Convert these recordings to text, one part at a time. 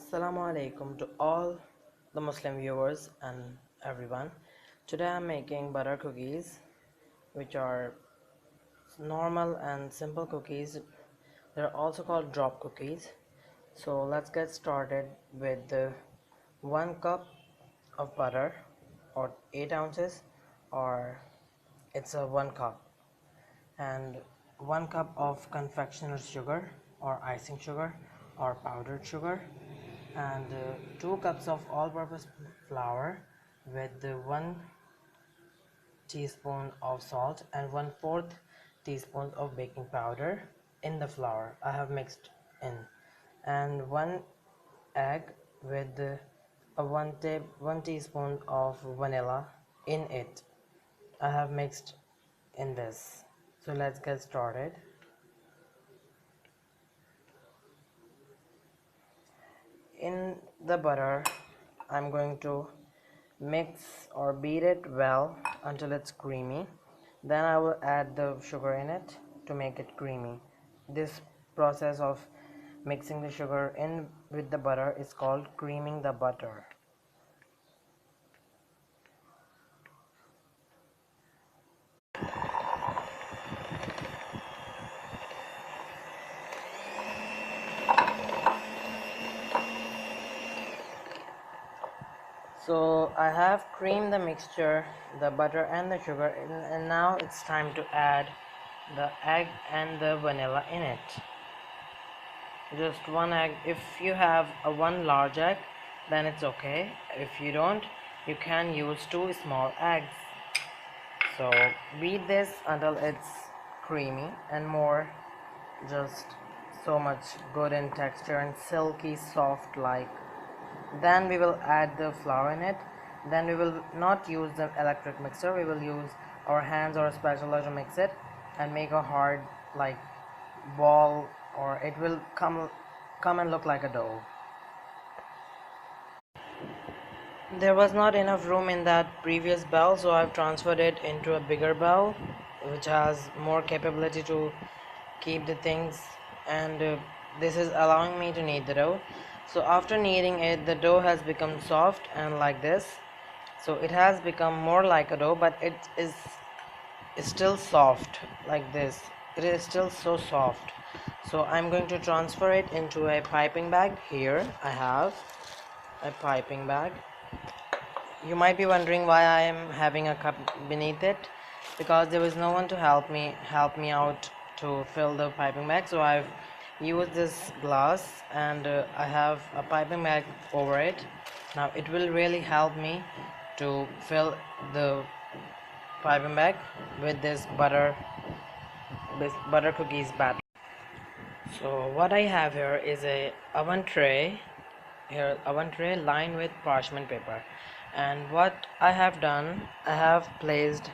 Assalamu alaikum to all the Muslim viewers and everyone. Today I'm making butter cookies, which are normal and simple cookies. They're also called drop cookies. So let's get started with the 1 cup of butter, or 8 ounces, or it's a 1 cup, and 1 cup of confectioner sugar or icing sugar or powdered sugar, and 2 cups of all-purpose flour with 1 teaspoon of salt and 1/4 teaspoon of baking powder in the flour I have mixed in, and 1 egg with 1 teaspoon of vanilla in it. I have mixed in this. So let's get started. In the butter, I'm going to mix or beat it well until it's creamy. Then I will add the sugar in it to make it creamy. This process of mixing the sugar in with the butter is called creaming the butter. So I have creamed the mixture, the butter and the sugar, and now it's time to add the egg and the vanilla in it. Just 1 egg. If you have a 1 large egg, then it's okay. If you don't, you can use 2 small eggs. So beat this until it's creamy and more, just so much good in texture and silky soft like. Then we will add the flour in it. Then we will not use the electric mixer, we will use our hands or a spatula to mix it and make a hard like ball, or it will come and look like a dough. There was not enough room in that previous bowl, so I've transferred it into a bigger bowl which has more capability to keep the things, and this is allowing me to knead the dough. So after kneading it, the dough has become soft and like this. So it has become more like a dough, but it is still soft like this. It is still so soft. So I'm going to transfer it into a piping bag. Here I have a piping bag. You might be wondering why I am having a cup beneath it, because there was no one to help me out to fill the piping bag. So I've used this glass, and I have a piping bag over it. Now it will really help me to fill the piping bag with this butter cookies batter. So what I have here is a oven tray lined with parchment paper, and what I have done, I have placed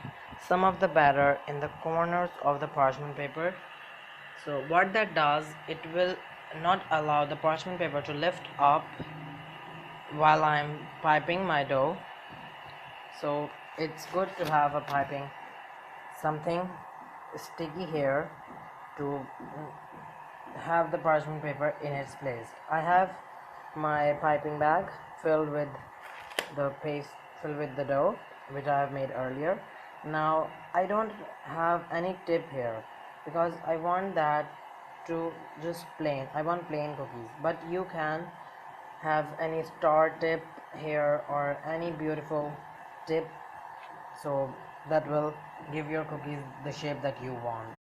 some of the batter in the corners of the parchment paper. So what that does, it will not allow the parchment paper to lift up while I'm piping my dough. So it's good to have a piping something sticky here to have the parchment paper in its place. I have my piping bag filled with the paste, filled with the dough which I have made earlier. Now I don't have any tip here because I want that to just plain. I want plain cookies, but you can have any star tip here or any beautiful tip, so that will give your cookies the shape that you want.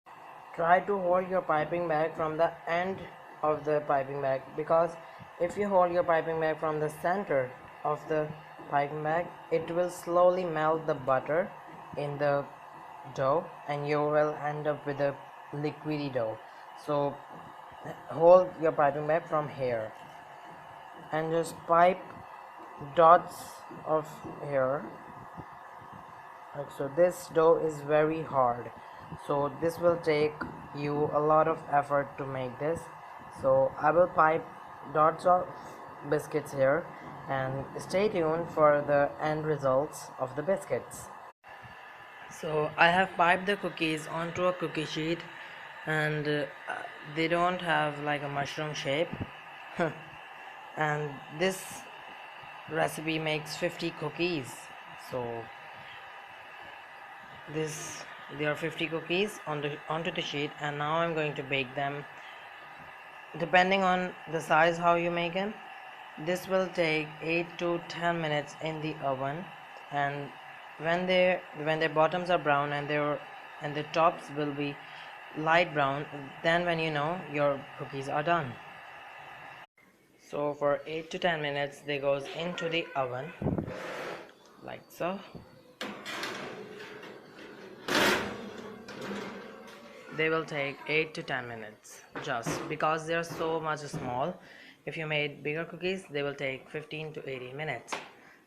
Try to hold your piping bag from the end of the piping bag, because if you hold your piping bag from the center of the piping bag, it will slowly melt the butter in the dough and you will end up with a liquidy dough. So hold your piping bag from here and just pipe dots of here, like so. This dough is very hard, so this will take you a lot of effort to make this. So I will pipe dots of biscuits here, and stay tuned for the end results of the biscuits. So I have piped the cookies onto a cookie sheet, and they don't have like a mushroom shape and this recipe makes 50 cookies. So this there are 50 cookies onto the sheet, and now I'm going to bake them. Depending on the size how you make them, this will take 8 to 10 minutes in the oven. And when their bottoms are brown and the tops will be light brown, then when you know your cookies are done. So for 8 to 10 minutes they goes into the oven like so. They will take 8 to 10 minutes just because they are so much small. If you made bigger cookies, they will take 15 to 18 minutes.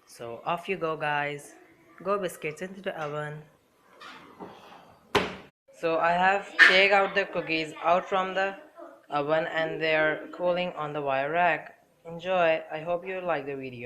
So off you go, guys. Go biscuits into the oven. So I have take out the cookies out from the oven and they are cooling on the wire rack. Enjoy. I hope you like the video.